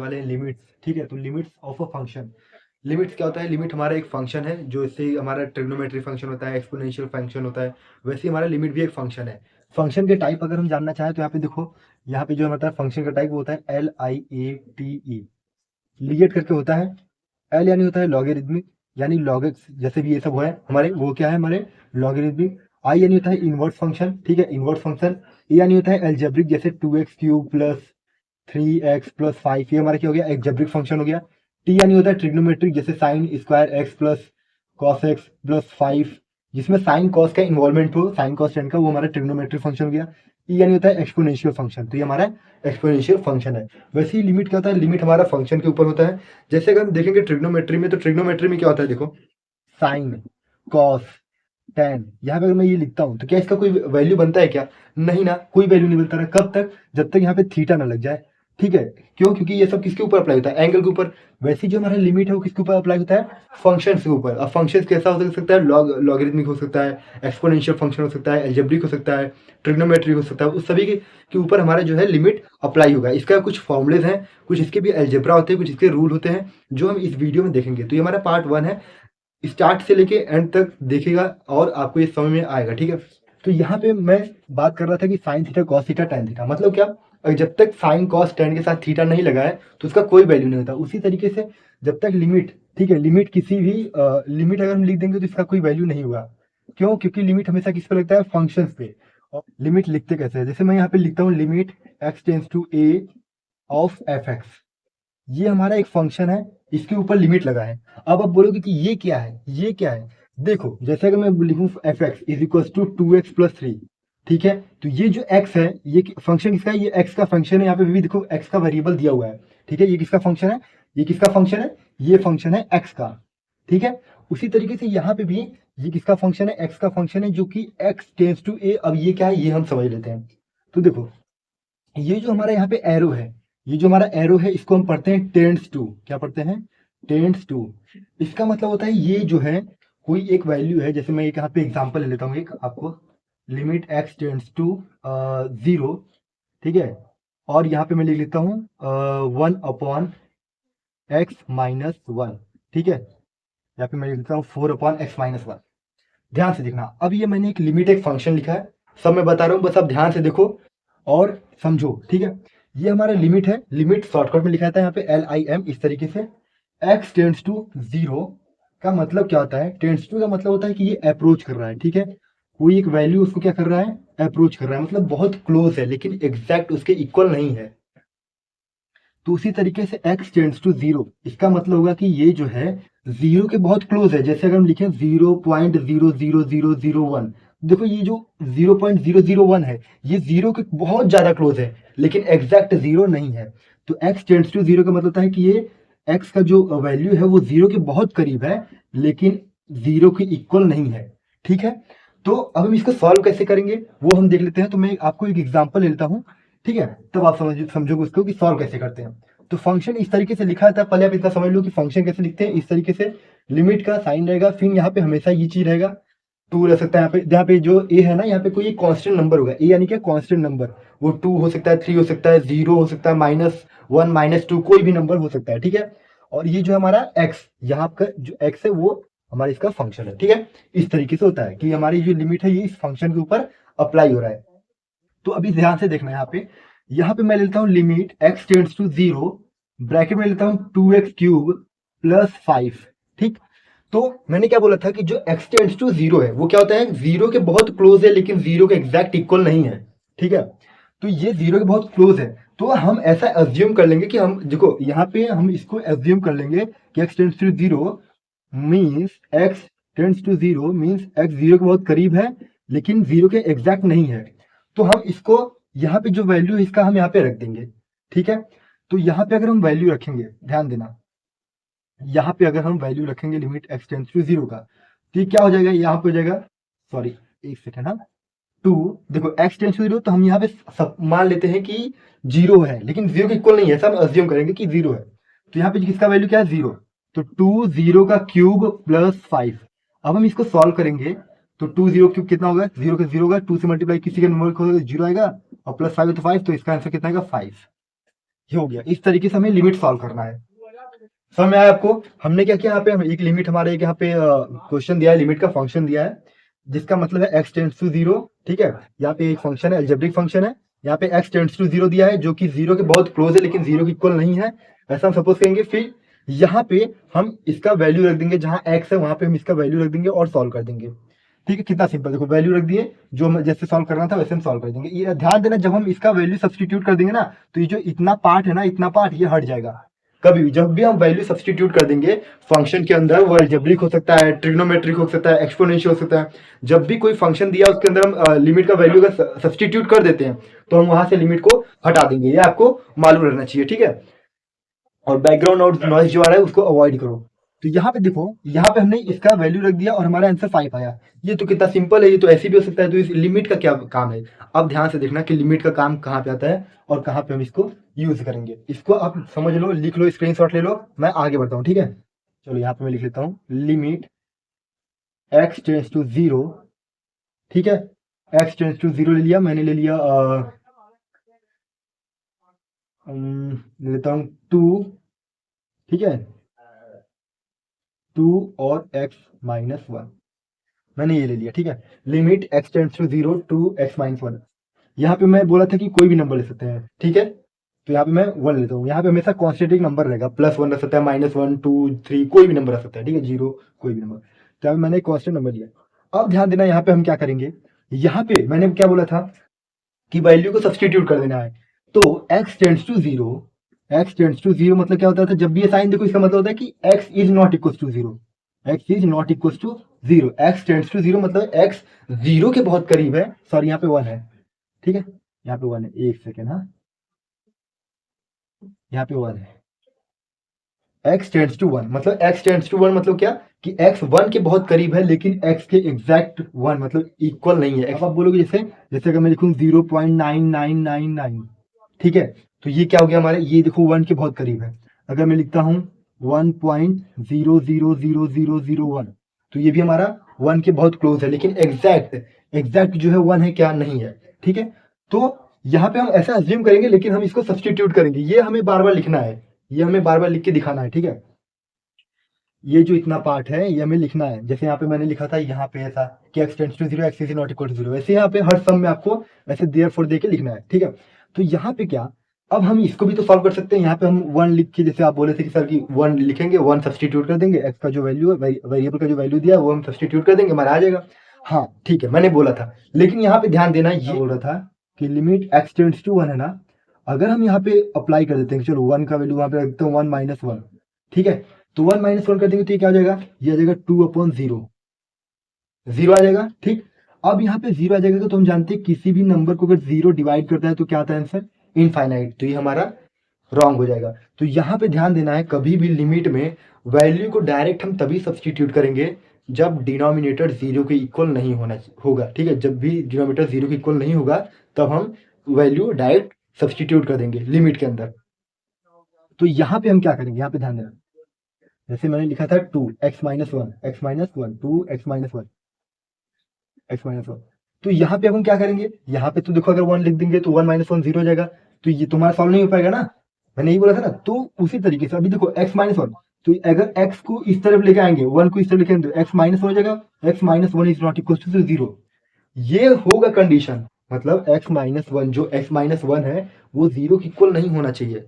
वाले हैं लिमिट्स। ठीक है, तो limits of a function. Limits क्या होता है? लिमिट हमारा एक फंक्शन है, जो इससे हमारा ट्रिग्नोमेट्री फंक्शन होता है, एक्सपोनेंशियल फंक्शन होता है, वैसे ही हमारा लिमिट भी एक फंक्शन है। फंक्शन के टाइप अगर हम जानना चाहें तो यहाँ पे देखो, यहाँ पे जो हमारा फंक्शन का टाइप वो होता है LIATE, लिगेट करके होता है। एल यानी होता है लॉगरिदमिक, यानी लॉग एक्स, जैसे भी ये सब है हमारे, वो क्या है हमारे लॉगरिदमिक। आई यानी होता है इनवर्स फंक्शन, ठीक है, इनवर्स फंक्शन। ए यानी होता है एल्जेब्रिक, जैसे 2x cube plus 3x plus 5, ये हमारा क्या हो गया? एल्जेब्रिक फंक्शन हो गया। टी यानी होता है ट्रिग्नोमेट्रिक, जैसे sine square x plus cos x plus 5, जिसमें साइन कॉस का इन्वॉल्वमेंट हो, साइन कॉस टेन का, वो हमारा ट्रिग्नोमेट्रिक फंक्शन हो गया। ई यानी होता है एक्सपोनेंशियल फंक्शन, तो ये हमारा एक्सपोनेंशियल फंक्शन है। वैसे ही लिमिट क्या होता है? लिमिट हमारा फंक्शन के ऊपर होता है। जैसे अगर हम देखेंगे ट्रिग्नोमेट्री में, तो ट्रिग्नोमेट्री में क्या होता है? देखो, साइन, कॉस, टेन, यहाँ पे अगर मैं ये लिखता हूँ तो क्या इसका कोई वैल्यू बनता है क्या? नहीं ना, कोई वैल्यू नहीं बनता ना। कब तक? जब तक यहाँ पे थीटा ना लग जाए। ठीक है, क्यों? क्योंकि ये सब किसके ऊपर अप्लाई होता है? एंगल के ऊपर। वैसे जो हमारा लिमिट है वो किसके ऊपर अप्लाई होता है? फंक्शन के ऊपर। अब फंक्शन कैसा हो सकता है? लॉगरिथमिक हो सकता है, एक्सपोनेंशियल फंक्शन हो सकता है, एल्जेब्रिक हो सकता है, ट्रिग्नोमेट्री हो सकता है। उस सभी के ऊपर हमारा जो है लिमिट अप्लाई होगा। इसका कुछ फॉर्मुलेज हैं, कुछ इसके भी एल्जेब्रा होते हैं, कुछ इसके रूल होते हैं, जो हम इस वीडियो में देखेंगे। तो ये हमारा पार्ट 1 है, स्टार्ट से लेके एंड तक देखिएगा और आपको ये समझ में आएगा। ठीक है, तो यहाँ पे मैं बात कर रहा था कि sine theta, cos theta, tan theta, मतलब क्या? जब तक साइन कॉस टेन के साथ थीटा नहीं लगा है तो उसका कोई वैल्यू नहीं होता। उसी तरीके से जब तक लिमिट, ठीक है, लिमिट किसी भी लिमिट अगर हम लिख देंगे तो इसका कोई वैल्यू नहीं होगा। क्यों? क्योंकि लिमिट हमेशा किस पे लगता है? फंक्शंस पे। और लिमिट लिखते कैसे है? जैसे मैं यहाँ पे लिखता हूँ limit x tends to a of fx, ये हमारा एक फंक्शन है, इसके ऊपर लिमिट लगा है। अब आप बोलोगे कि ये क्या है, ये क्या है? देखो, जैसे अगर मैं लिखूं F X is equal to 2x plus 3, ठीक है, तो ये जो x है, ये फंक्शन किसका है? ये x का फंक्शन है। यहाँ पे भी देखो x का वेरिएबल दिया हुआ है। ठीक है, ये किसका फंक्शन है? ये किसका फंक्शन है? ये फंक्शन है x का। ठीक है, उसी तरीके से यहाँ पे भी ये किसका फंक्शन है? x का फंक्शन है, जो कि x टेंस टू a। अब ये क्या है, ये हम समझ लेते हैं। तो देखो, ये जो हमारा यहाँ पे एरो है, ये जो हमारा एरो है, इसको हम पढ़ते हैं टेंड्स टू। क्या पढ़ते हैं? Tends to. इसका मतलब होता है ये जो है कोई एक वैल्यू है। जैसे मैं एक यहाँ पे एग्जांपल ले लेता हूँ एक आपको, लिमिट एक्स टेंड्स टू 0, ठीक है, और यहाँ पे मैं लिख लेता हूँ 1 अपॉन एक्स माइनस 1, ठीक है, यहाँ पे मैं लिख लेता हूँ 4 अपॉन एक्स माइनस 1। ध्यान से देखना, अब ये मैंने एक लिमिट, एक फंक्शन लिखा है, सब मैं बता रहा हूँ, बस आप ध्यान से देखो और समझो। ठीक है, ये हमारा लिमिट है। लिमिट शॉर्टकट में लिखा था यहाँ पे LIM, इस तरीके से। x टेंड्स टू 0 का मतलब क्या होता है? टेंड्स टू का मतलब होता है कि ये अप्रोच कर रहा है। ठीक है, कोई एक वैल्यू उसको क्या कर रहा है? अप्रोच कर रहा है, मतलब बहुत क्लोज है, लेकिन एग्जैक्ट उसके इक्वल नहीं है। तो उसी तरीके से x टेंड्स टू 0, इसका मतलब होगा कि ये जो है 0 के बहुत क्लोज है। जैसे अगर हम लिखें 0.00001, देखो ये जो 0.001 है, ये 0 के बहुत ज्यादा क्लोज है, लेकिन एग्जैक्ट 0 नहीं है। तो x टेंड्स टू 0 का मतलब होता है कि ये x का जो वैल्यू है वो 0 के बहुत करीब है, लेकिन 0 के इक्वल नहीं है। ठीक है, तो अब हम इसको सॉल्व कैसे करेंगे वो हम देख लेते हैं। तो मैं आपको एक एग्जांपल लेता हूँ, ठीक है, तब आप समझोगे उसको कि सॉल्व कैसे करते हैं। तो फंक्शन इस तरीके से लिखा था, पहले आप इतना समझ लो कि फंक्शन कैसे लिखते हैं। इस तरीके से लिमिट का साइन रहेगा, फिर यहाँ पे हमेशा ये चीज रहेगा, 2 रह सकता है यहाँ पे। यहाँ पे जो a है ना, यहाँ पे कोई एक कांस्टेंट नंबर होगा, a यानी क्या? Constant number. वो 2 हो सकता है, 3 हो सकता है, 0 हो सकता है, -1 -2, कोई भी नंबर हो सकता है। ठीक है, और ये जो हमारा x, यहाँ का जो x है वो हमारा इसका फंक्शन है। ठीक है, इस तरीके से होता है कि हमारी जो लिमिट है ये इस फंक्शन के ऊपर अप्लाई हो रहा है। तो अभी ध्यान से देखना, यहाँ पे मैं लेता हूँ limit x tends to 0, bracket में लेता हूँ 2x क्यूब प्लस 5। ठीक, तो मैंने क्या बोला था कि जो x टेंड्स टू 0 है वो क्या होता है? 0 के बहुत क्लोज है, लेकिन 0 के एग्जैक्ट इक्वल नहीं है। ठीक है, तो ये 0 के बहुत क्लोज है, तो हम ऐसा एज्यूम कर लेंगे कि हम देखो, यहाँ पे हम इसको एज्यूम कर लेंगे कि x tends to 0 means x tends to 0 means x 0 के बहुत करीब है, लेकिन 0 के एग्जैक्ट नहीं है। तो हम इसको यहाँ पे जो वैल्यू है इसका हम यहाँ पे रख देंगे। ठीक है, तो यहाँ पे अगर हम वैल्यू रखेंगे, ध्यान देना, यहाँ पे अगर हम वैल्यू रखेंगे लिमिट x टेंड्स टू 0 का, तो ये क्या हो जाएगा? यहाँ पे हो जाएगा, सॉरी एक सेकेंड, हाँ, 2, देखो x टेंड्स टू 0, तो हम यहाँ पे सब मान लेते हैं कि 0 है, लेकिन 0 के इक्वल नहीं है, सब अज्यूम करेंगे कि 0 है। तो यहाँ पे किसका वैल्यू क्या है? 0। तो 2 0 का क्यूब प्लस 5। अब हम इसको सॉल्व करेंगे, तो 2 0 क्यूब कितना होगा? 0 का 0 होगा, 2 से मल्टीप्लाई किसी के नंबर को 0 आएगा, और प्लस 5 है तो 5, तो इसका आंसर कितना आएगा? 5। ये हो गया। इस तरीके से हमें लिमिट सॉल्व करना है। समझ में आया आपको? हमने क्या किया, यहाँ पे हम एक लिमिट, हमारे एक यहाँ पे क्वेश्चन दिया है, लिमिट का फंक्शन दिया है जिसका मतलब है x टेंड्स टू 0। ठीक है, यहाँ पे एक फंक्शन है, अलजेब्रिक फंक्शन है। यहाँ पे x टेंड्स टू 0 दिया है जो कि 0 के बहुत क्लोज है लेकिन 0 के इक्वल नहीं है, ऐसा हम सपोज करेंगे। फिर यहाँ पे हम इसका वैल्यू रख देंगे, जहाँ x है वहां पे हम इसका वैल्यू रख देंगे और सॉल्व कर देंगे। ठीक है, कितना सिंपल, देखो वैल्यू रख दिए, जो हम जैसे सॉल्व करना था वैसे हम सॉल्व कर देंगे। ये ध्यान देना, जब हम इसका वैल्यू सब्सटीट्यूट कर देंगे ना, तो ये जो इतना पार्ट है ना, इतना पार्ट ये हट जाएगा। कभी भी जब भी हम वैल्यू सब्सटीट्यूट कर देंगे फंक्शन के अंदर, वो अलजेब्रिक हो सकता है, ट्रिग्नोमेट्रिक हो सकता है, एक्सपोनेंशियल हो सकता है, जब भी कोई फंक्शन दिया उसके अंदर हम लिमिट का वैल्यू का सब्सटीट्यूट कर देते हैं तो हम वहां से लिमिट को हटा देंगे। ये आपको मालूम रहना चाहिए। ठीक है, और बैकग्राउंड और नॉइज जो आ रहा है उसको अवॉइड करो। तो यहाँ पे देखो, यहाँ पे हमने इसका वैल्यू रख दिया और हमारा आंसर 5 आया। ये तो कितना सिंपल है, ये तो ऐसे भी हो सकता है। तो इस लिमिट का क्या काम है, अब ध्यान से देखना कि लिमिट का काम कहाँ पे आता है और कहाँ पे हम इसको यूज करेंगे। इसको आप समझ लो, लिख लो, स्क्रीनशॉट ले लो, मैं आगे बढ़ता हूँ। ठीक है, चलो यहाँ पे मैं लिख लेता हूँ, लिमिट x टेंड्स टू 0। ठीक है, x टेंड्स टू 0 ले लिया, मैंने ले लिया ले लेता हूँ 2। ठीक है, 2 और x माइनस 1, मैंने ये ले लिया। ठीक है, limit x tends to 0 two x minus 1। यहाँ पे मैं बोला था कि कोई भी नंबर ले सकते हैं। ठीक है, तो यहाँ पे मैं 1 लेता हूँ। यहाँ पे हमेशा कॉन्स्टेंट एक नंबर रहेगा, +1 रह सकता है, -1, 2, 3, कोई भी नंबर रह सकता है। ठीक है, 0, कोई भी नंबर। तो यहाँ पे मैंने एक कॉन्स्टेंट नंबर लिया। अब ध्यान देना, यहाँ पे हम क्या करेंगे, यहाँ पे मैंने क्या बोला था कि वैल्यू को सब्सटीट्यूट कर देना है। तो x tends to 0, x tends to 0 मतलब क्या होता है, जब भी ये साइन देखो इसका मतलब होता है कि x is not equal to 0, x is not equal to 0। x tends to 0 मतलब x 0 के बहुत करीब है। सॉरी, यहाँ पे 1 है। ठीक है, यहाँ पे 1 है, एक सेकेंड। हाँ, यहाँ पे 1 है। x टेंड्स टू 1 मतलब x टेंड्स टू 1 मतलब क्या, कि x 1 के बहुत करीब है लेकिन x के एग्जैक्ट 1 मतलब इक्वल नहीं है। अब आप बोलोगे जैसे जैसे अगर मैं लिखूं 0.9999, ठीक है, तो ये क्या हो गया हमारे, ये देखो 1 के बहुत करीब है। अगर मैं लिखता हूं 1.000001, तो ये भी हमारा 1 के बहुत क्लोज है लेकिन एग्जैक्ट जो है 1 है क्या, नहीं है। ठीक है, तो यहाँ पे हम ऐसा अज्यूम करेंगे लेकिन हम इसको सब्सटीट्यूट करेंगे। ये हमें बार बार लिखना है, ये हमें बार बार लिख के दिखाना है। ठीक है, ये जो इतना पार्ट है ये हमें लिखना है। जैसे यहाँ पे मैंने लिखा था, यहाँ पे ऐसा कि x tends to 0, x is not equal to 0, वैसे यहाँ पे हर सम में आपको ऐसे देयरफॉर दे के लिखना है। ठीक है, तो यहाँ पे क्या, अब हम इसको भी तो सॉल्व कर सकते हैं। यहाँ पे हम 1 लिख के, जैसे आप बोले थे कि सर की 1 लिखेंगे, 1 सब्सटीट्यूट कर देंगे, x का जो वैल्यू है, वेरिएबल का जो वैल्यू दिया है वो हम सब्सटीट्यूट कर देंगे, हमारा आ जाएगा। हाँ ठीक है, मैंने बोला था, लेकिन यहाँ पे ध्यान देना, ये बोल रहा था कि लिमिट x टेंड्स टू 1 है ना, अगर हम यहाँ पे अप्लाई कर देते हैं, चलो 1 का वैल्यू वहां पे रखते हैं 1 माइनस 1। ठीक है, तो 1 माइनस 1 कर देंगे तो ये क्या हो जाएगा, ये आ जाएगा 2/0, 0 आ जाएगा। ठीक, अब यहाँ पे 0 आ जाएगा तो हम जानते हैं किसी भी नंबर को अगर 0 डिवाइड करता है तो क्या आता है आंसर, इनफाइनाइट। तो ये हमारा रॉन्ग हो जाएगा। तो यहाँ पे ध्यान देना है, कभी भी लिमिट में वैल्यू को डायरेक्ट हम तभी सब्सटीट्यूट करेंगे जब डिनोमिनेटर 0 के इक्वल नहीं होगा। ठीक है, जब भी डिनोमिनेटर 0 के इक्वल नहीं होगा तब हम वैल्यू डायरेक्ट सब्सटीट्यूट कर देंगे लिमिट के अंदर। तो यहाँ पे हम क्या करेंगे, यहाँ पे ध्यान देना, जैसे मैंने लिखा था 2x minus 1, x minus 1, 2x minus 1, x minus 1। तो यहाँ पे अब हम क्या करेंगे, यहाँ पे तो देखो अगर 1 लिख देंगे तो 1 माइनस 1 0 हो जाएगा, तो ये तुम्हारा सॉल्व नहीं हो पाएगा ना, मैंने यही बोला था ना। तो उसी तरीके से अभी देखो x माइनस 1, तो अगर x को इस तरफ लेके आएंगे, 1 को इस तरफ लेके आएंगे तो x माइनस हो जाएगा, x minus 1 is not equal to 0। ये होगा कंडीशन, मतलब x माइनस 1, जो x माइनस 1 है वो 0 के इक्वल नहीं होना चाहिए।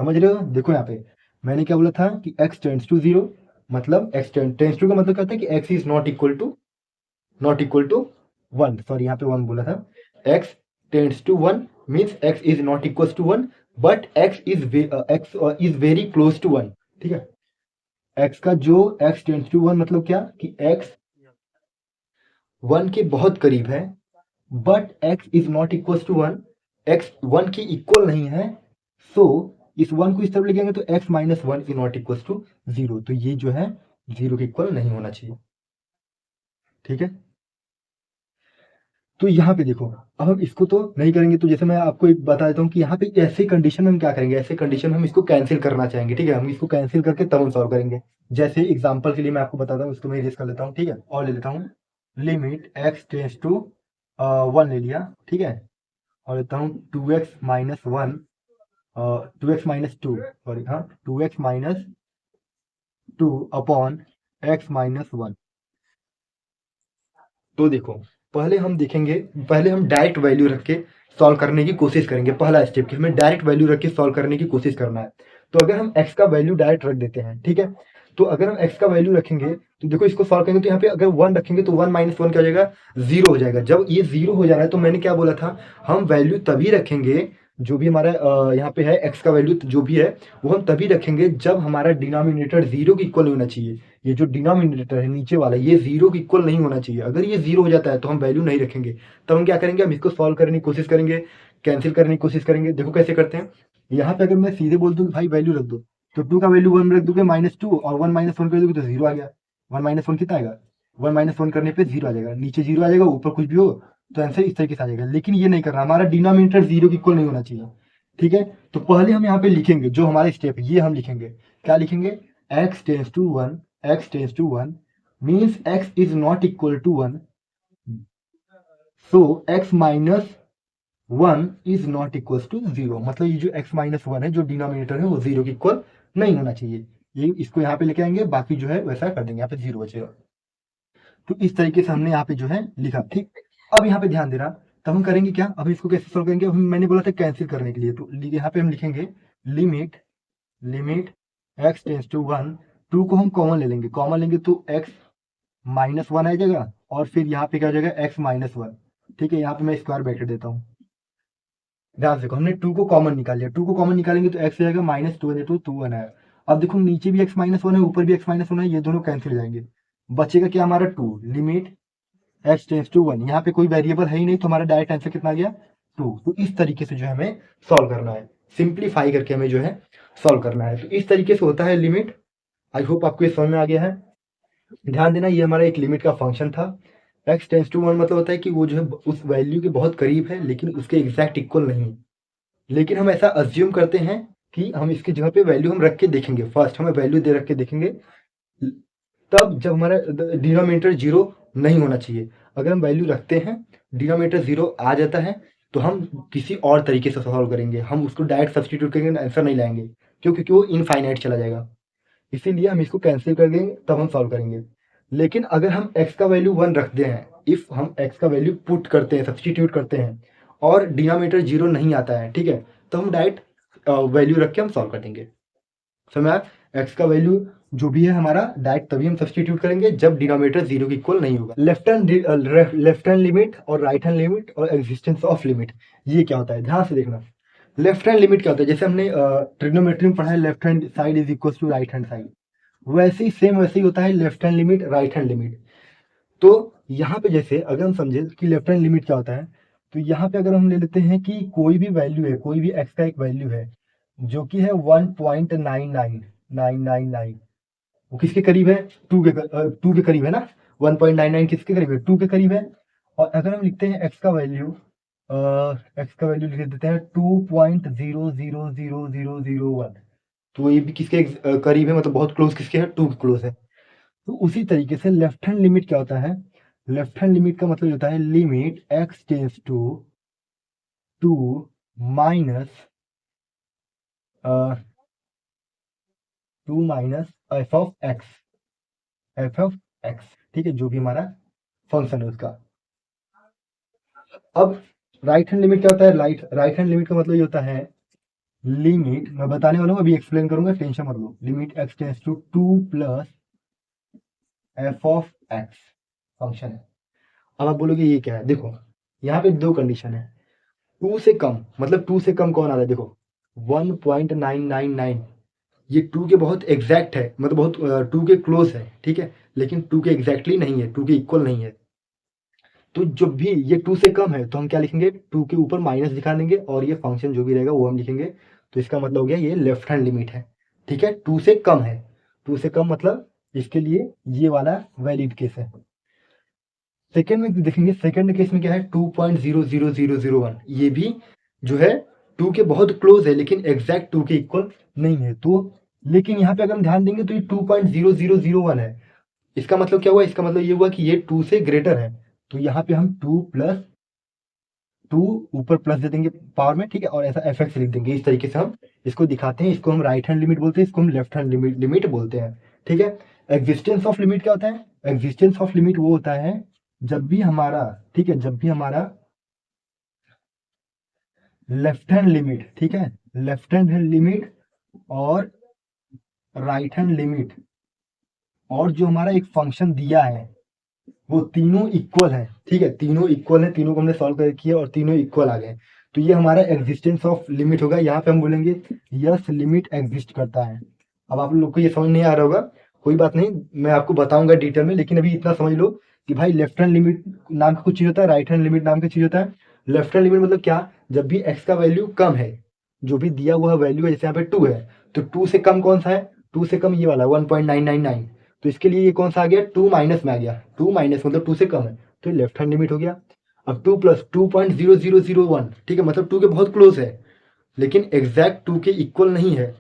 समझ रहे हो, देखो यहाँ पे मैंने क्या बोला था कि x टेंड्स टू 0, मतलब x टेंड्स टू का मतलब कहता है कि x is not equal to 1। Sorry, यहाँ पे 1 बोला था। x tends to 1 means x is not equal to 1 but x is very close to 1। ठीक है, x का जो x टेंड्स टू 1 मतलब क्या, कि x 1 के बहुत करीब है but x is not equal to 1, x 1 के इक्वल नहीं है। सो इस 1 को इस तरफ लिखेंगे तो x minus 1 is not equal to 0। तो ये जो है 0 के इक्वल नहीं होना चाहिए। ठीक है, तो यहाँ पे देखो, अब हम इसको तो नहीं करेंगे, तो जैसे मैं आपको एक बता देता हूँ कि यहाँ पे ऐसे कंडीशन में हम क्या करेंगे, ऐसे कंडीशन में हम इसको कैंसिल करना चाहेंगे। ठीक है, हम इसको कैंसिल करके तब हम सॉल्व करेंगे। जैसे एग्जांपल के लिए मैं आपको बताता हूँ, इसको मैं इरेज कर लेता हूँ। ठीक है, और ले लेता हूँ लिमिट x टेंड्स टू 1 ले लिया। ठीक है, और लेता हूँ 2x minus 1 2x minus two, sorry हाँ, 2x-2 अपॉन x माइनस 1। तो देखो, पहले हम देखेंगे, पहले हम डायरेक्ट वैल्यू रख के सॉल्व करने की कोशिश करेंगे। पहला स्टेप कि हमें डायरेक्ट वैल्यू रख के सॉल्व करने की कोशिश करना है। तो अगर हम x का वैल्यू डायरेक्ट रख देते हैं, ठीक है? तो अगर हम x का वैल्यू रखेंगे, तो देखो इसको सॉल्व करेंगे तो यहाँ पे अगर 1 रखेंगे तो 1 माइनस 1 क्या हो जाएगा? 0 हो जाएगा। जब ये 0 हो जा रहा है तो मैंने क्या बोला था, हम वैल्यू तभी रखेंगे, जो भी हमारा यहाँ पे है x का वैल्यू जो भी है, वो हम तभी रखेंगे जब हमारा डिनोमिनेटर 0 के इक्वल होना चाहिए। ये जो डिनोमिनेटर है नीचे वाला, ये 0 के इक्वल नहीं होना चाहिए। अगर ये 0 हो जाता है तो हम वैल्यू नहीं रखेंगे। तब हम क्या करेंगे, हम इसको सॉल्व करने की कोशिश करेंगे, कैंसिल करने की कोशिश करेंगे। देखो कैसे करते हैं। यहाँ पे अगर मैं सीधे बोल दूँ भाई वैल्यू रख दो, तो 2 का वैल्यू 1 रख दोगे -2, और 1 माइनस 1 कर दोगे तो 0 आ गया। 1 माइनस 1 कितना आएगा? 1 माइनस 1 करने पे 0 आ जाएगा। नीचे 0 आ जाएगा, ऊपर कुछ भी हो तो आंसर इस तरीके से आ जाएगा। लेकिन ये नहीं करना, हमारा डिनोमिनेटर 0 के इक्वल नहीं होना चाहिए, ठीक है? तो पहले हम यहाँ पे लिखेंगे जो हमारे स्टेप है, ये हम लिखेंगे। क्या लिखेंगे? x tends to 1, x tends to 1 means x is not equal to 1, so x minus 1 is not equals to 0। मतलब ये जो x minus 1 है, जो डिनोमिनेटर है, वो 0 के इक्वल नहीं होना चाहिए। ये इसको यहाँ पे लेके आएंगे, बाकी जो है वैसा कर देंगे, यहाँ पे 0 बचेगा। तो इस तरीके से हमने यहाँ पे जो है लिखा, ठीक। अब यहाँ पे ध्यान देना, तब हम करेंगे क्या, अब इसको कैसे सॉल्व करेंगे? मैंने बोला था कैंसिल करने के लिए, तो यहाँ पे हम लिखेंगे limit limit x tends to 1, 2 को हम कॉमन ले लेंगे, कॉमन लेंगे तो x माइनस 1 आ जाएगा, और फिर यहाँ पे क्या हो जाएगा? x माइनस 1, ठीक है? यहाँ पे मैं स्क्वायर ब्रैकेट देता हूँ। ध्यान से देखो, हमने 2 को कॉमन निकाल लिया, 2 को कॉमन निकालेंगे तो x हो जाएगा -2 तो 2 1 आया। अब देखो नीचे भी x माइनस 1 है, ऊपर भी x माइनस 1 है, ये दोनों कैंसिल हो जाएंगे। बचेगा क्या हमारा? 2। लिमिट x टेंस टू 1, यहाँ पे कोई वेरिएबल है ही नहीं, तो हमारा डायरेक्ट आंसर कितना आ गया? 2। तो इस तरीके से जो है हमें सॉल्व करना है, सिंप्लीफाई करके हमें जो है सॉल्व करना है। तो इस तरीके से होता है लिमिट। आई होप आपको ये समझ में आ गया है। ध्यान देना, ये हमारा एक लिमिट का फंक्शन था। x टेंस टू 1 मतलब होता है कि वो जो है उस वैल्यू के बहुत करीब है, लेकिन उसके एग्जैक्ट इक्वल नहीं है। लेकिन हम ऐसा अज्यूम करते हैं कि हम इसकी जगह पे वैल्यू हम रख के देखेंगे। फर्स्ट हमें वैल्यू दे रख के देखेंगे, तब जब हमारा डिनोमिनेटर 0 नहीं होना चाहिए। अगर हम वैल्यू रखते हैं, डिनोमिनेटर 0 आ जाता है, तो हम किसी और तरीके से सॉल्व करेंगे। हम उसको डायरेक्ट सब्स्टिट्यूट करेंगे, आंसर नहीं लाएंगे, क्योंकि वो इनफाइनाइट चला जाएगा। इसीलिए हम इसको कैंसिल कर देंगे, तब हम सॉल्व करेंगे। लेकिन अगर हम x का वैल्यू 1 रखते हैं, इफ हम x का वैल्यू पुट करते हैं, सब्स्टिट्यूट करते हैं, और डिनोमिनेटर 0 नहीं आता है, ठीक है? तो हम डायरेक्ट वैल्यू रख के हम सॉल्व कर देंगे। समझ आया? x का वैल्यू जो भी है हमारा, डायरेक्ट तभी हम सब्स्टिट्यूट करेंगे जब डिनोमिनेटर 0 के इक्वल नहीं होगा। लेफ्ट हैंड लिमिट और राइट हैंड लिमिट और एग्जिस्टेंस ऑफ लिमिट, ये क्या होता है ध्यान से देखना। लेफ्ट हैंड लिमिट क्या होता है? जैसे हमने ट्रिग्नोमेट्री में पढ़ा है, left hand side is equal to right hand side, वैसे ही सेम वैसे ही होता है left hand limit, right hand limit. तो यहाँ पे जैसे अगर हम समझे कि लेफ्ट हैंड लिमिट क्या होता है, तो यहाँ पे अगर हम ले लेते हैं कि कोई भी वैल्यू है, कोई भी x का एक वैल्यू है जो कि है 1.99999, वो किसके करीब है? 2 के करीब है ना। 1.99 किसके करीब है? 2 के करीब है। और अगर हम लिखते हैं x का वैल्यू, लिख देते हैं 2.000001, तो ये भी किसके करीब है, मतलब बहुत क्लोज किसके है? 2 के क्लोज है। तो उसी तरीके से लेफ्ट हैंड लिमिट क्या होता है? लेफ्ट हैंड लिमिट का मतलब होता है limit x tends to 2 minus 2 minus f of x, ठीक है? जो भी हमारा फंक्शन है उसका। अब राइट हैंड लिमिट क्या होता है? राइट हैंड लिमिट का मतलब ये होता है लिमिट, मैं बताने वाला हूँ, अभी एक्सप्लेन करूंगा, टेंशन मत लो। Limit x tends to 2 plus f of x function है। अब आप बोलोगे ये क्या है? देखो यहाँ पे दो कंडीशन है। 2 से कम, मतलब 2 से कम कौन आ रहा है? देखो 1.999, ये 2 के बहुत एग्जैक्ट है, मतलब बहुत 2 के क्लोज है, ठीक है? लेकिन 2 के एग्जैक्टली नहीं है, 2 के इक्वल नहीं है। तो जब भी ये 2 से कम है तो हम क्या लिखेंगे? 2 के ऊपर माइनस दिखा देंगे, और ये फंक्शन जो भी रहेगा वो हम लिखेंगे। तो इसका मतलब हो गया ये लेफ्ट हैंड लिमिट है, ठीक है? 2 से कम है, 2 से कम मतलब इसके लिए ये वाला वैलिड केस है। सेकेंड में देखेंगे, सेकेंड केस में क्या है? 2.00001, ये भी जो है 2 के बहुत क्लोज है, लेकिन एग्जैक्ट 2 के इक्वल नहीं है। तो लेकिन यहाँ पे अगर हम ध्यान देंगे तो ये 2.0001 है। इसका मतलब क्या हुआ? इसका मतलब ये हुआ कि ये 2 से ग्रेटर है। तो यहाँ पे हम 2 टू ऊपर प्लस दे देंगे पावर में, ठीक है, और ऐसा एफ एक्स लिख देंगे। इस तरीके से हम इसको दिखाते हैं। इसको हम राइट हैंड लिमिट बोलते हैं, इसको हम लेफ्ट हैंड लिमिट बोलते हैं, ठीक है। एग्जिस्टेंस ऑफ लिमिट क्या होता है? एग्जिस्टेंस ऑफ लिमिट वो होता है जब भी हमारा, ठीक है, जब भी हमारा लेफ्ट हैंड लिमिट, ठीक है, लेफ्ट हैंड लिमिट और राइट हैंड लिमिट और जो हमारा एक फंक्शन दिया है वो तीनों इक्वल है, ठीक है, तीनों इक्वल है, तीनों को हमने सॉल्व कर किया और तीनों इक्वल आ गए, तो ये हमारा एग्जिस्टेंस ऑफ लिमिट होगा। यहाँ पे हम बोलेंगे यस लिमिट एग्जिस्ट करता है। अब आप लोग को ये समझ नहीं आ रहा होगा, कोई बात नहीं, मैं आपको बताऊंगा डिटेल में, लेकिन अभी इतना समझ लो कि भाई लेफ्ट हैंड लिमिट नाम का कुछ चीज होता है, राइट हैंड लिमिट नाम का चीज होता है। लेफ्ट हैंड लिमिट मतलब क्या? जब भी एक्स का वैल्यू कम है, जो भी दिया हुआ वैल्यू है, जैसे यहाँ पे 2 है, तो 2 से कम कौन सा है? 2 से कम ये वाला 1.999, तो इसके लिए ये कौन सा आ गया? 2 माइनस में आ गया। 2 माइनस मतलब 2 से कम है, तो ये लेफ्ट हैंड लिमिट हो गया। अब 2 प्लस 2.0001, ठीक है, मतलब 2 के बहुत क्लोज है, लेकिन एग्जैक्ट 2 के इक्वल नहीं है,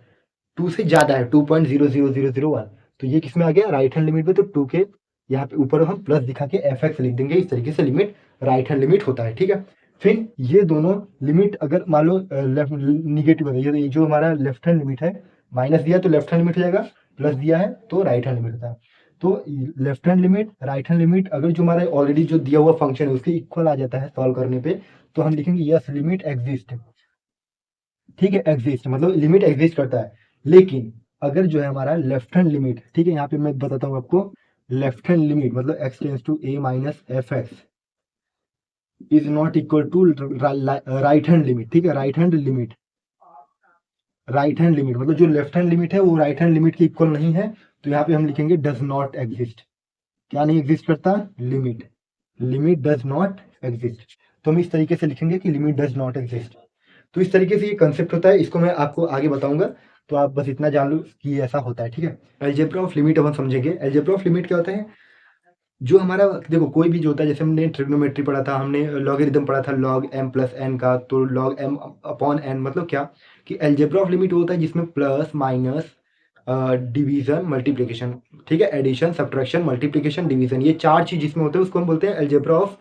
2 से ज्यादा है, 2.00001, तो ये किस में आ गया? राइट हैंड लिमिट में। तो 2 के यहाँ पे ऊपर हम प्लस दिखा के एफ एक्स लिख देंगे। इस तरीके से लिमिट राइट हैंड लिमिट होता है, ठीक है। फिर ये दोनों लिमिट अगर मान लो लेफ्ट निगेटिव है, ये जो हमारा लेफ्ट हैंड लिमिट है, माइनस दिया तो लेफ्ट हैंड लिमिट हो जाएगा, प्लस दिया है तो राइट हैंड लिमिट होता है। तो left hand limit right hand limit अगर जो हमारा ऑलरेडी जो दिया हुआ फंक्शन है उसके इक्वल आ जाता है सॉल्व करने पे, तो हम लिखेंगे यस लिमिट एग्जिस्ट, ठीक है, एग्जिस्ट मतलब लिमिट एग्जिस्ट करता है। लेकिन अगर जो है हमारा लेफ्ट हैंड लिमिट, ठीक है, यहाँ पे मैं बताता हूँ आपको, लेफ्ट हैंड लिमिट मतलब X tends to A minus F X is not equal to right hand limit, ठीक है, right hand limit, right hand limit मतलब जो लेफ्ट हैंड लिमिट है वो राइट हैंड लिमिट के इक्वल नहीं है, तो यहाँ पे हम लिखेंगे डज नॉट एग्जिस्ट। क्या नहीं एग्जिस्ट करता? Limit, limit does not exist. तो हम इस तरीके से लिखेंगे कि लिमिट डज नॉट एग्जिस्ट। तो इस तरीके से ये कंसेप्ट होता है, इसको मैं आपको आगे बताऊंगा, तो आप बस इतना जान लो कि ऐसा होता है, ठीक है। अलजेब्रा ऑफ लिमिट अब हम समझेंगे। अलजेब्रा ऑफ लिमिट क्या होता है? जो हमारा देखो कोई भी जो होता है, जैसे हमने ट्रिग्नोमेट्री पढ़ा था, हमने लॉगरिथम पढ़ा था लॉग एम प्लस एन का, तो लॉग एम अपॉन एन मतलब क्या कि अलजेब्रा ऑफ लिमिट होता है जिसमें प्लस माइनस डिवीजन मल्टीप्लिकेशन, ठीक है, एडिशन सब्ट्रैक्शन मल्टीप्लिकेशन डिवीजन, ये चार चीज जिसमें होते हैं उसको हम बोलते हैं अलजेब्रा ऑफ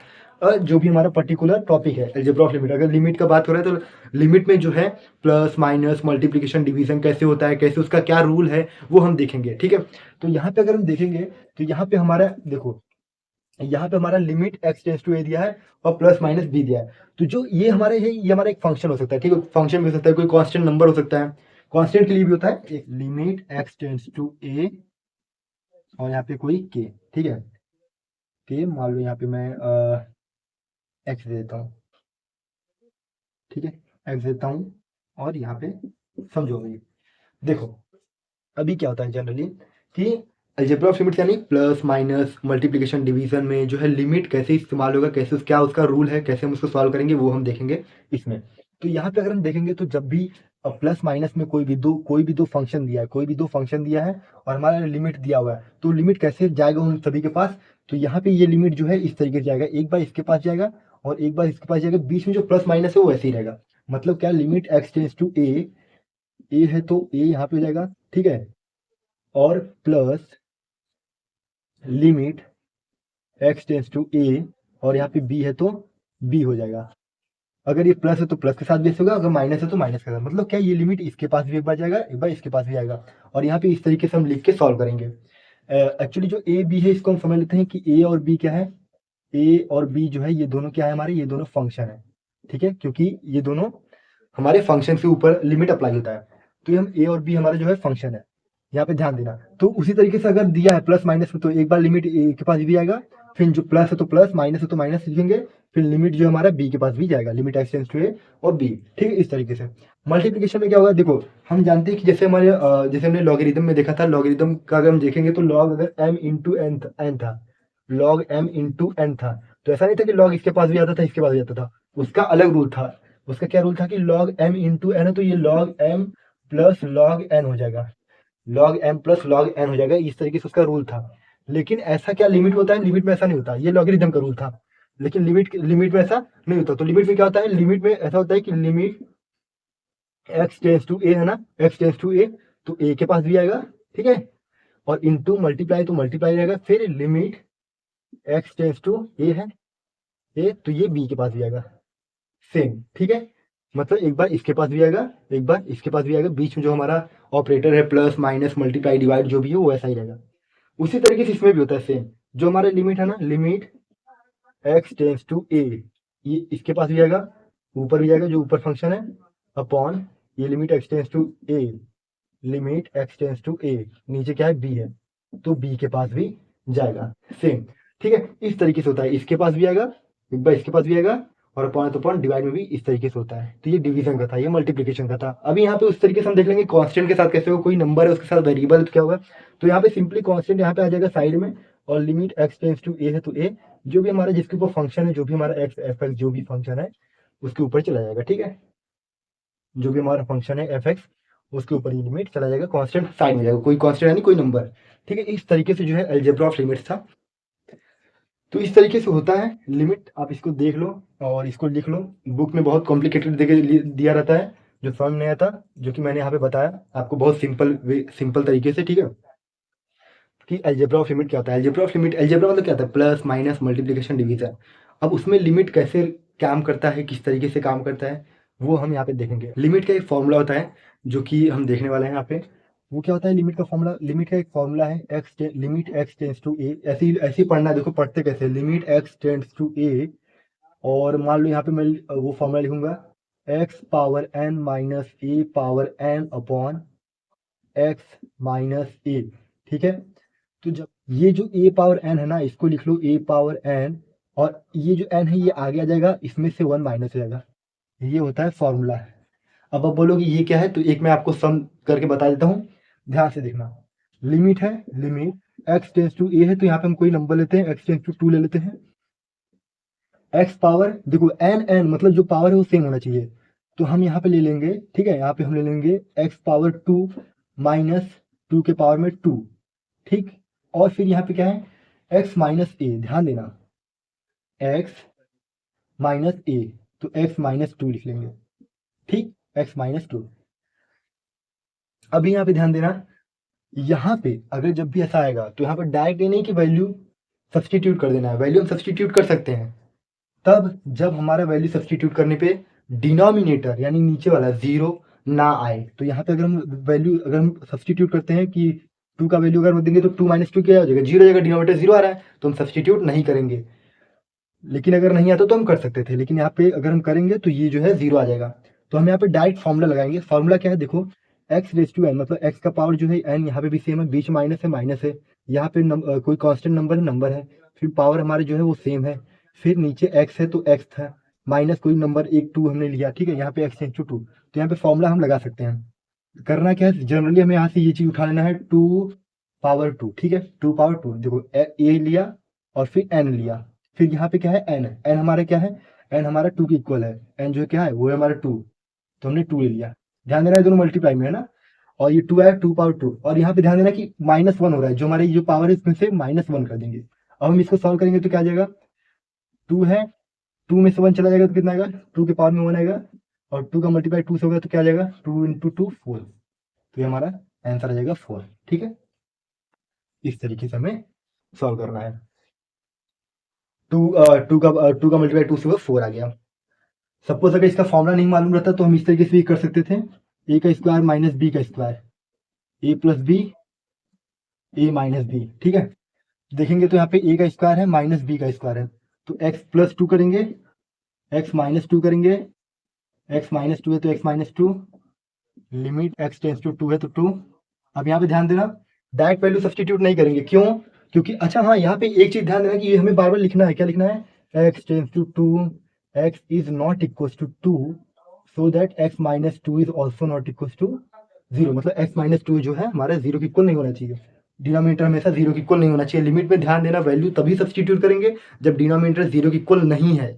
जो भी हमारा पर्टिकुलर टॉपिक है अलजेब्रा ऑफ लिमिट। अगर लिमिट का बात हो रहा है तो लिमिट में जो है प्लस माइनस मल्टीप्लिकेशन डिवीजन कैसे होता है, कैसे उसका क्या रूल है, वो हम देखेंगे, ठीक है। तो यहाँ पे अगर हम देखेंगे तो यहाँ पे हमारा देखो, यहाँ पे हमारा लिमिट एक्स टेंस टू ए दिया है और प्लस माइनस बी दिया है। तो जो ये हमारे है ये हमारा एक फंक्शन हो सकता है, ठीक है, फंक्शन भी हो सकता है, कोई कांस्टेंट नंबर हो सकता है, कांस्टेंट के लिए भी होता है एक limit x tends to a और यहाँ पे कोई के, ठीक है, के मान लो यहाँ पे मैं एक्स दे देता हूँ, ठीक है, एक्स देता हूँ और यहाँ पे समझो भाई, देखो अभी क्या होता है जनरली कि अलजेब्रा ऑफ लिमिट यानी प्लस माइनस मल्टीप्लिकेशन डिवीजन में जो है लिमिट कैसे इस्तेमाल होगा, कैसे क्या उसका रूल है, कैसे हम उसको सॉल्व करेंगे, वो हम देखेंगे इसमें। तो यहाँ पे अगर हम देखेंगे तो जब भी प्लस माइनस में कोई भी दो फंक्शन दिया है, कोई भी दो फंक्शन दिया है और हमारा लिमिट दिया हुआ है, तो लिमिट कैसे जाएगा उन सभी के पास? तो यहाँ पे ये लिमिट जो है इस तरीके से जाएगा, एक बार इसके पास जाएगा और एक बार इसके पास जाएगा, बीच में जो प्लस माइनस है वो वैसे ही रहेगा। मतलब क्या, लिमिट एक्स टेंस टू ए है तो ए यहाँ पे हो जाएगा, ठीक है, और plus limit x tends to a और यहाँ पे बी है तो बी हो जाएगा। अगर ये प्लस है तो प्लस के साथ बेस होगा, अगर माइनस है तो माइनस के साथ, मतलब क्या ये लिमिट इसके पास भी एक बार जाएगा, एक बार इसके पास भी आएगा, और यहाँ पे इस तरीके से हम लिख के सॉल्व करेंगे। एक्चुअली जो ए बी है इसको हम समझ लेते हैं कि ए और बी क्या है। ए और बी जो है ये दोनों क्या है हमारे, ये दोनों फंक्शन है, ठीक है, क्योंकि ये दोनों हमारे फंक्शन के ऊपर लिमिट अप्लाई होता है, तो ये हम ए और बी हमारा जो है फंक्शन है, यहाँ पे ध्यान देना। तो उसी तरीके से अगर दिया है प्लस माइनस में तो एक बार लिमिट ए के पास भी आएगा, फिर जो प्लस है तो प्लस, माइनस है तो माइनस लिखेंगे, फिर लिमिट जो हमारा बी के पास भी जाएगा, limit x tends to a और बी, ठीक है, इस तरीके से। मल्टीप्लिकेशन में क्या होगा, देखो हम जानते हैं कि जैसे हमारे जैसे हमने लॉगरिथम में देखा था, लॉगरिथम का अगर हम देखेंगे तो लॉग अगर एम इंटू एन था, लॉग एम इंटू एन था, तो ऐसा नहीं था कि लॉग इसके पास भी आता था इसके पास भी आता था, उसका अलग रूल था। उसका क्या रूल था कि लॉग एम इंटू एन है तो ये log M plus log N हो जाएगा, log M plus log N हो जाएगा, इस तरीके से उसका रूल था। लेकिन ऐसा क्या लिमिट होता है, लिमिट में ऐसा नहीं होता, ये लॉगरिथम का रूल था, लेकिन लिमिट में ऐसा नहीं होता। तो लिमिट में क्या होता है, लिमिट में ऐसा होता है कि लिमिट एक्स टेंस टू ए है ना, एक्स टेंस टू ए, तो ए के पास भी आएगा, ठीक है, और इंटू मल्टीप्लाई तो मल्टीप्लाई रहेगा, फिर लिमिट एक्स टेंस टू ए है ए, तो ये बी के पास भी आएगा, सेम, ठीक है। मतलब एक बार इसके पास भी आएगा, एक बार इसके पास भी आएगा, बीच में जो हमारा ऑपरेटर है प्लस माइनस मल्टीप्लाई डिवाइड जो भी है वो ऐसा ही रहेगा। उसी तरीके से इसमें भी होता है सेम, जो हमारा लिमिट है ना, limit x tends to a, ये इसके पास भी आएगा, ऊपर भी जाएगा जो ऊपर फंक्शन है, अपॉन ये limit x tends to a, limit x tends to a, नीचे क्या है b है, तो b के पास भी जाएगा सेम, ठीक है। इस तरीके से होता है, इसके पास भी आएगा, एक बार इसके पास भी आएगा, और अपॉन तो अपॉन डिवाइड में भी इस तरीके से होता है। तो ये डिवीजन का था, ये मल्टीप्लिकेशन का था। अभी यहाँ पे उस तरीके से हम देख लेंगे कांस्टेंट के साथ कैसे हो, कोई नंबर है उसके साथ वेरिएबल तो क्या होगा। तो यहाँ पे सिंपली कांस्टेंट यहाँ पे आ जाएगा साइड में, और limit x tends to a है तो a, जो भी हमारा जिसके ऊपर फंक्शन है, जो भी हमारा x f x जो भी फंक्शन है उसके ऊपर चला जाएगा, ठीक है। जो भी हमारा फंक्शन है f x उसके ऊपर ये लिमिट चला जाएगा, कांस्टेंट साइड में जाएगा, कोई कांस्टेंट यानी कोई नंबर, ठीक है। इस तरीके से जो है अलजेब्रा ऑफ लिमिट्स था। तो इस तरीके से होता है लिमिट, आप इसको देख लो और इसको लिख लो। बुक में बहुत कॉम्प्लिकेटेड दिया रहता है, जो समझ नहीं आता, जो कि मैंने यहाँ पे बताया आपको बहुत सिंपल तरीके से, ठीक है। कि अलजेब्रा ऑफ लिमिट क्या होता है। अलजेब्रा ऑफ लिमिट, अलजेब्रा मतलब क्या होता है, प्लस माइनस मल्टीप्लिकेशन डिवीजन। अब उसमें लिमिट कैसे काम करता है, किस तरीके से काम करता है, वो हम यहाँ पे देखेंगे। लिमिट का एक फॉर्मूला होता है जो कि हम देखने वाले हैं यहाँ पे। वो क्या होता है लिमिट का फॉर्मूला, लिमिट का एक फॉर्मूला है limit x tends to a, ऐसे ही पढ़ना है। देखो पढ़ते कैसे, limit x tends to a, और मान लो यहाँ पे मैं वो फॉर्मूला लिखूंगा, x power n minus a power n upon x minus a, ठीक है। तो जब ये जो ए पावर एन है ना, इसको लिख लो ए पावर एन, और ये जो एन है ये आगे आ जाएगा, इसमें से 1 माइनस हो जाएगा। ये होता है फॉर्मूला। अब आप बोलोगे ये क्या है, तो एक मैं आपको सम करके बता देता हूँ, ध्यान से देखना। लिमिट है, लिमिट x टेंस टू ए है, तो यहाँ पे हम कोई नंबर लेते हैं, x टेंस टू 2 ले लेते हैं। x पावर, देखो एन मतलब जो पावर है वो सेम होना चाहिए, तो हम यहाँ पे ले लेंगे, ठीक है। यहाँ पे हम ले लेंगे x पावर 2 माइनस 2 के पावर में 2, ठीक। और फिर यहाँ पे क्या है, x माइनस ए, ध्यान देना, x माइनस ए, तो x माइनस 2 लिख लेंगे, ठीक, x माइनस 2। अभी यहाँ पे ध्यान देना, यहाँ पे अगर जब भी ऐसा आएगा तो यहाँ पर डायरेक्ट ये नहीं कि वैल्यू सब्सटीट्यूट कर देना है, वैल्यू हम सब्सटीट्यूट कर सकते हैं तब जब हमारा वैल्यू सब्सटीट्यूट करने पे डिनोमिनेटर यानी नीचे वाला जीरो ना आए। तो यहाँ पे अगर हम वैल्यू अगर हम सब्सटीट्यूट करते हैं कि 2 का वैल्यू अगर देंगे तो 2 माइनस 2 क्या हो जाएगा, जीरो हो जाएगा, डिनोमिनेटर जीरो आ रहा है तो हम सब्सटीट्यूट नहीं करेंगे। लेकिन अगर नहीं आता तो हम कर सकते थे, लेकिन यहाँ पे अगर हम करेंगे तो ये जो है जीरो आ जाएगा। तो हम यहाँ पे डायरेक्ट फॉर्मूला लगाएंगे। फॉर्मूला क्या है, देखो एक्स रेस टू एन, मतलब एक्स का पावर जो है एन, यहाँ पे भी सेम है, बीच माइनस है, यहाँ पे कोई कांस्टेंट नंबर है, फिर पावर हमारे जो है वो सेम है, फिर नीचे एक्स है तो एक्स था, माइनस कोई नंबर एक 2 हमने लिया, ठीक है। यहाँ पे एक्स टेंस टू 2, तो यहाँ पे फॉर्मूला हम लगा सकते हैं। करना क्या है, जनरली हमें यहाँ से ये चीज उठा लेना है, 2 पावर 2, ठीक है, 2 पावर 2, देखो ए लिया और फिर एन लिया, फिर यहाँ पे क्या है एन है, एन हमारा क्या है, एन हमारा 2 के इक्वल है, एन जो क्या है वो है हमारा 2, तो हमने 2 ले लिया। ध्यान देना है दोनों मल्टीप्लाई में है ना, और ये 2 है 2 पावर 2, और यहाँ पे ध्यान देना कि -1 हो रहा है, जो हमारी जो पावर है इसमें से -1 कर देंगे। अब हम इसको सॉल्व करेंगे तो क्या आ जाएगा, 2 है, 2 में से 1 चला जाएगा तो कितना आएगा, 2 के पावर में 1 आएगा, और 2 का मल्टीप्लाई 2 से होगा तो क्या आ जाएगा, 2 × 2 4, तो ये हमारा आंसर आ जाएगा 4, ठीक है। इस तरीके से हमें सॉल्व करना है। 2 का मल्टीप्लाई 2 से होगा 4 आ गया। सपोज अगर इसका फॉर्मूला नहीं मालूम रहता तो हम इस तरीके से भी कर सकते थे, ए का स्क्वायर माइनस बी का स्क्वायर, ए प्लस बी, ए माइनस बी, ठीक है। देखेंगे तो यहाँ पे ए का स्क्वायर है माइनस बी का स्क्वायर है, तो एक्स प्लस 2 करेंगे, एक्स माइनस 2 करेंगे, एक्स माइनस 2 है तो X minus 2, limit x tends to 2 है तो 2। अब यहाँ पे ध्यान देना, डायरेक्ट वैल्यू सब्सटीट्यूट नहीं करेंगे, क्यों, क्योंकि अच्छा हाँ यहाँ पे एक चीज ध्यान देना कि ये हमें बार बार लिखना है, क्या लिखना है, X tends to 2, x is not equals to 2, so that x minus 2 is also not equals to 0, मतलब x minus 2 जो है हमारा 0 के इक्वल नहीं होना चाहिए, डिनोमिनेटर हमेशा 0 के इक्वल नहीं होना चाहिए। लिमिट में ध्यान देना, वैल्यू तभी सब्सटीट्यूट करेंगे जब डिनोमिनेटर 0 के इक्वल नहीं है,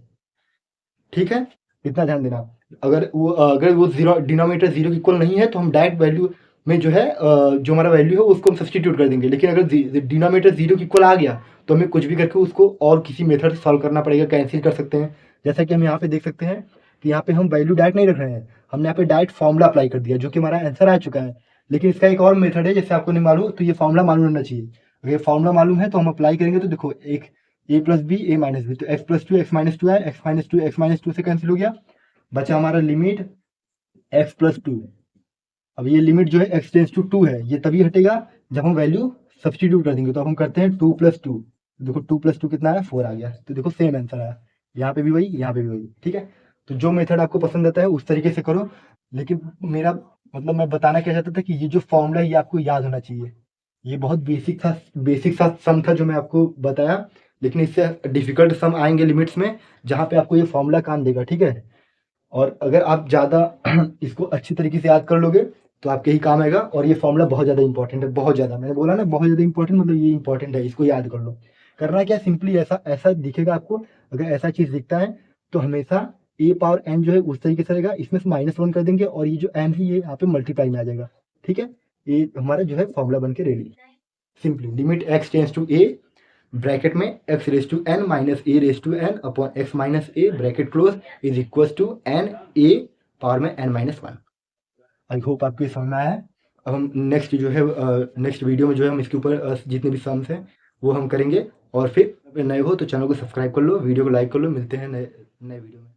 ठीक है, इतना ध्यान देना। अगर वो डिनोमिनेटर 0 के इक्वल नहीं है तो हम डायरेक्ट वैल्यू में जो है जो हमारा वैल्यू है उसको हम सब्सटीट्यूट कर देंगे। लेकिन अगर डिनोमिनेटर 0 के इक्वल आ गया तो हमें कुछ भी करके उसको और किसी मेथड से सॉल्व करना पड़ेगा, कैंसिल कर सकते हैं। जैसा कि हम यहाँ पे देख सकते हैं कि यहाँ पे हम वैल्यू डायरेक्ट नहीं रख रहे हैं, हमने यहाँ पे डायरेक्ट फॉर्मूला अप्लाई कर दिया जो कि हमारा आंसर आ चुका है। लेकिन इसका एक और मेथड है, जैसे आपको नहीं मालूम तो ये फॉर्मूला मालूम रहना चाहिए। अगर फॉर्मूला मालूम है तो हम अप्लाई करेंगे, तो देखो एक ए प्लस बी ए माइनस बी, तो एक्स प्लस 2 एक्स माइनस 2 है, एक्स माइनस 2 से कैंसिल हो गया, बचा हमारा लिमिट x प्लस टू। अब ये लिमिट जो है x टेंस टू टू है, ये तभी हटेगा जब हम वैल्यू सब्सटीट्यूट कर देंगे। तो अब हम करते हैं टू प्लस टू, देखो टू प्लस टू कितना है, 4 आ गया। तो देखो सेम आंसर आया, यहाँ पे भी वही, यहाँ पे भी वही, ठीक है। तो जो मेथड आपको पसंद आता है उस तरीके से करो, लेकिन मेरा मतलब मैं बताना क्या चाहता था कि ये जो फॉर्मूला है ये आपको याद होना चाहिए। ये बहुत बेसिक सा सम था जो मैं आपको बताया, लेकिन इससे डिफिकल्ट सम आएंगे लिमिट्स में, जहाँ पे आपको ये फॉर्मूला काम देगा, ठीक है। और अगर आप ज़्यादा इसको अच्छी तरीके से याद कर लोगे तो आपके ही काम आएगा। और ये फॉर्मूला बहुत ज़्यादा इंपॉर्टेंट है, बहुत ज़्यादा, मैंने बोला ना बहुत ज़्यादा इंपॉर्टेंट, मतलब ये इंपॉर्टेंट है, इसको याद कर लो। करना क्या, सिंपली ऐसा ऐसा दिखेगा आपको, अगर ऐसा चीज़ दिखता है तो हमेशा ए पावर एन जो है उस तरीके से रहेगा, इसमें से -1 कर देंगे और ये जो एन है ये यहाँ पे मल्टीप्लाई में आ जाएगा, ठीक है। ये हमारा जो है फॉर्मूला बन के ready. Simply limit x tends to a, bracket में x raise to n minus a raise to n upon x minus a bracket close is equal to n a power में n minus one. I hope आपको ये समझ में आया है। अब हम नेक्स्ट जो है नेक्स्ट वीडियो में जो है हम इसके ऊपर जितने भी सम्स हैं वो हम करेंगे। और फिर नए हो तो चैनल को सब्सक्राइब कर लो, वीडियो को लाइक कर लो। मिलते हैं नए नए वीडियो में।